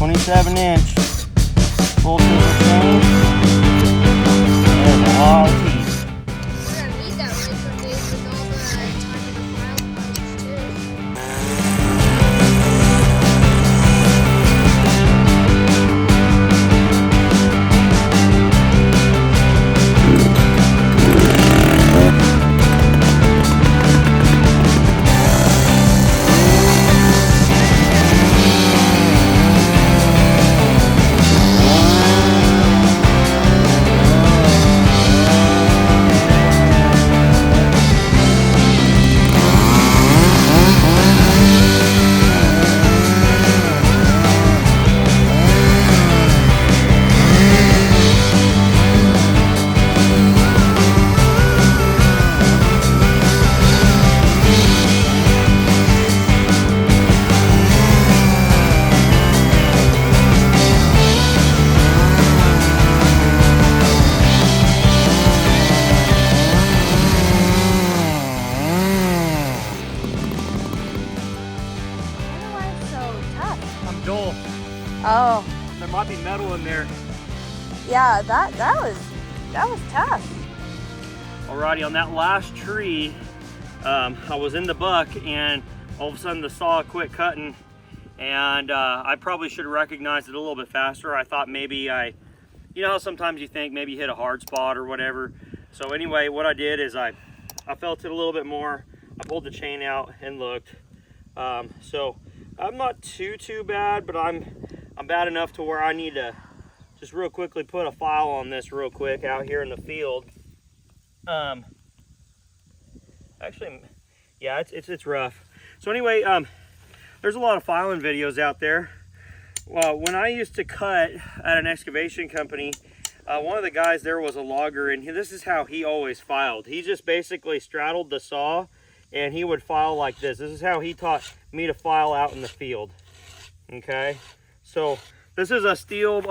27-inch full silver chain. There's a lot of teeth. We're gonna need that right some days with all the time in the file parts too. Joel, Oh, there might be metal in there. yeah, that was tough. Alrighty, on that last tree, I was in the buck and all of a sudden the saw quit cutting, and I probably should have recognized it a little bit faster. I thought maybe you know how sometimes you think maybe you hit a hard spot or whatever. So anyway, what I did is I felt it a little bit more. I pulled the chain out and looked. So I'm not too bad, but I'm bad enough to where I need to just real quickly put a file on this real quick out here in the field. Actually, yeah, it's rough. So anyway, there's a lot of filing videos out there. Well, when I used to cut at an excavation company, one of the guys there was a logger, and this is how he always filed. He just basically straddled the saw and he would file like this. This is how he taught me to file out in the field. Okay, so this is a steel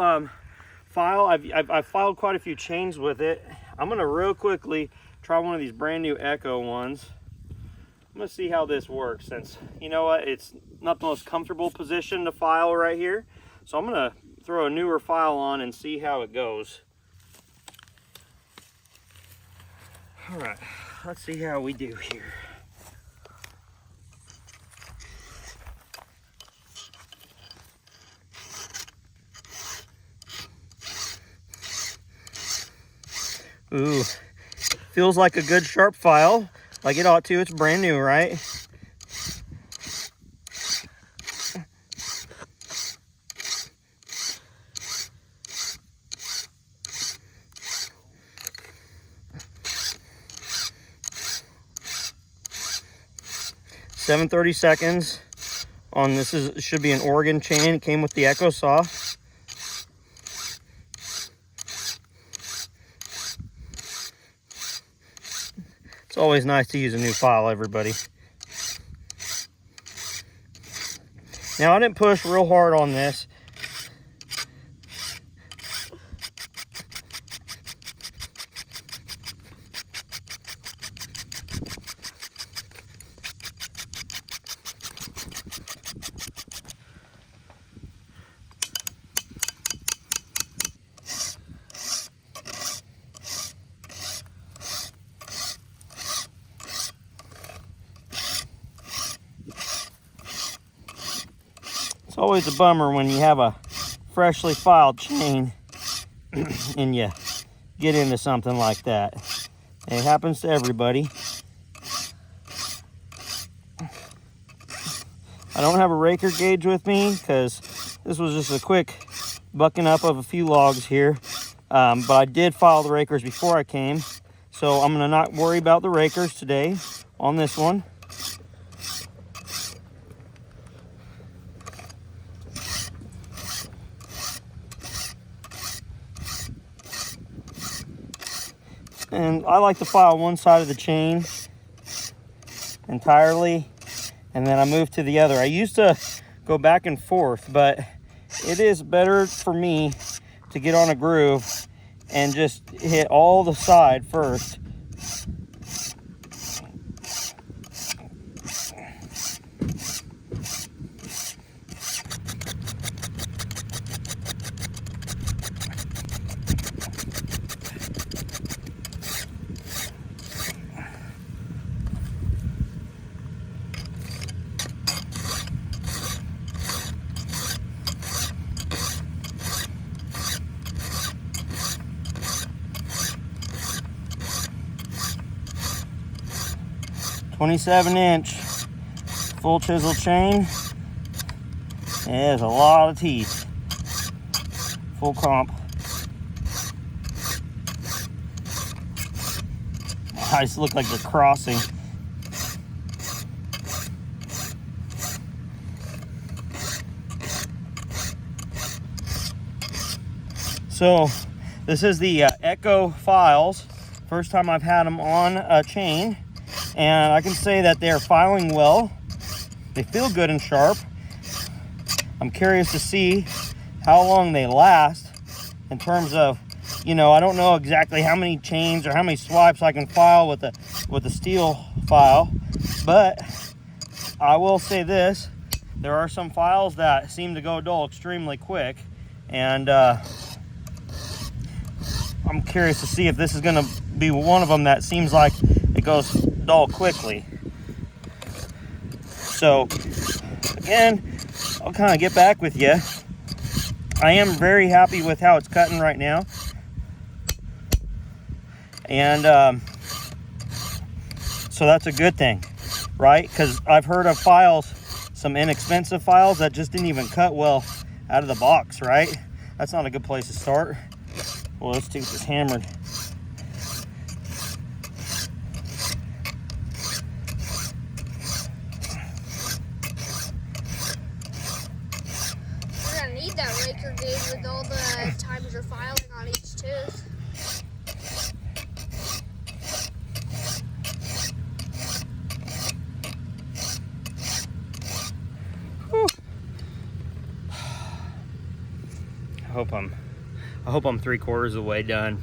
file. I've filed quite a few chains with it. I'm gonna real quickly try one of these brand new Echo ones. I'm gonna see how this works, since you know what, it's not the most comfortable position to file right here. So I'm gonna throw a newer file on and see how it goes. All right, let's see how we do here. Ooh, feels like a good sharp file, like it ought to. It's brand new, right? Seven 30-seconds on this. Should be an Oregon chain. It came with the Echo saw. It's always nice to use a new file, everybody. Now, I didn't push real hard on this. It's always a bummer when you have a freshly filed chain and you get into something like that. It happens to everybody. I don't have a raker gauge with me because this was just a quick bucking up of a few logs here. But I did file the rakers before I came, so I'm gonna not worry about the rakers today on this one. And I like to file one side of the chain entirely, and then I move to the other. I used to go back and forth, but it is better for me to get on a groove and just hit all the side first. 27-inch full chisel chain. It has a lot of teeth. Full comp. Eyes look like they're crossing. So this is the Echo files. First time I've had them on a chain, and I can say that they're filing well. They feel good and sharp. I'm curious to see how long they last in terms of, you know, I don't know exactly how many chains or how many swipes I can file with the steel file, but I will say this: there are some files that seem to go dull extremely quick, and I'm curious to see if this is going to be one of them that seems like it goes dull quickly. So again, I'll kind of get back with you. I am very happy with how it's cutting right now. And so that's a good thing, right? Because I've heard of files, some inexpensive files that just didn't even cut well out of the box, right? That's not a good place to start. Well, this tooth is hammered. We're gonna need that raker gauge with all the times you're filing on each tooth. Whew. I hope I'm 3/4 of the way done.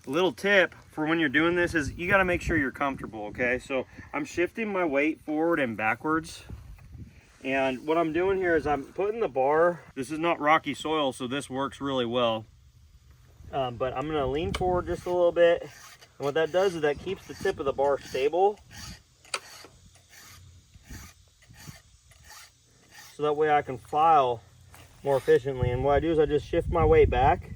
A little tip for when you're doing this is you got to make sure you're comfortable, okay? So I'm shifting my weight forward and backwards. And what I'm doing here is I'm putting the bar, this is not rocky soil, so this works really well. But I'm gonna lean forward just a little bit. And what that does is that keeps the tip of the bar stable. So that way I can file more efficiently. And what I do is I just shift my weight back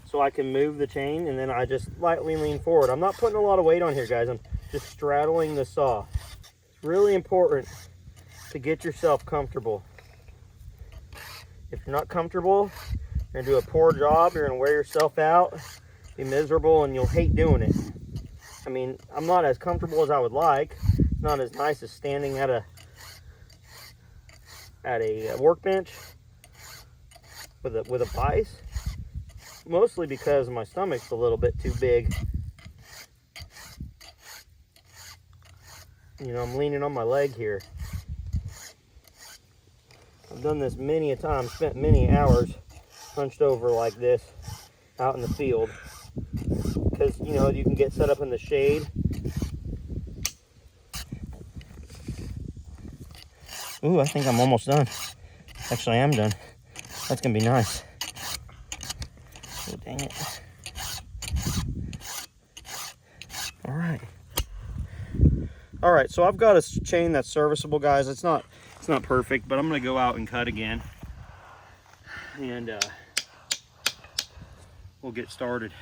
so I can move the chain, and then I just lightly lean forward. I'm not putting a lot of weight on here, guys. I'm just straddling the saw. It's really important to get yourself comfortable. If you're not comfortable, you're gonna do a poor job, you're gonna wear yourself out, be miserable, and you'll hate doing it. I mean, I'm not as comfortable as I would like. It's not as nice as standing at a workbench with a vise. Mostly because my stomach's a little bit too big. You know, I'm leaning on my leg here. I've done this many a time, spent many hours hunched over like this out in the field. Because, you know, you can get set up in the shade. Ooh, I think I'm almost done. Actually, I am done. That's gonna be nice. Oh, dang it. All right, so I've got a chain that's serviceable, guys. It's not perfect, but I'm gonna go out and cut again. And we'll get started.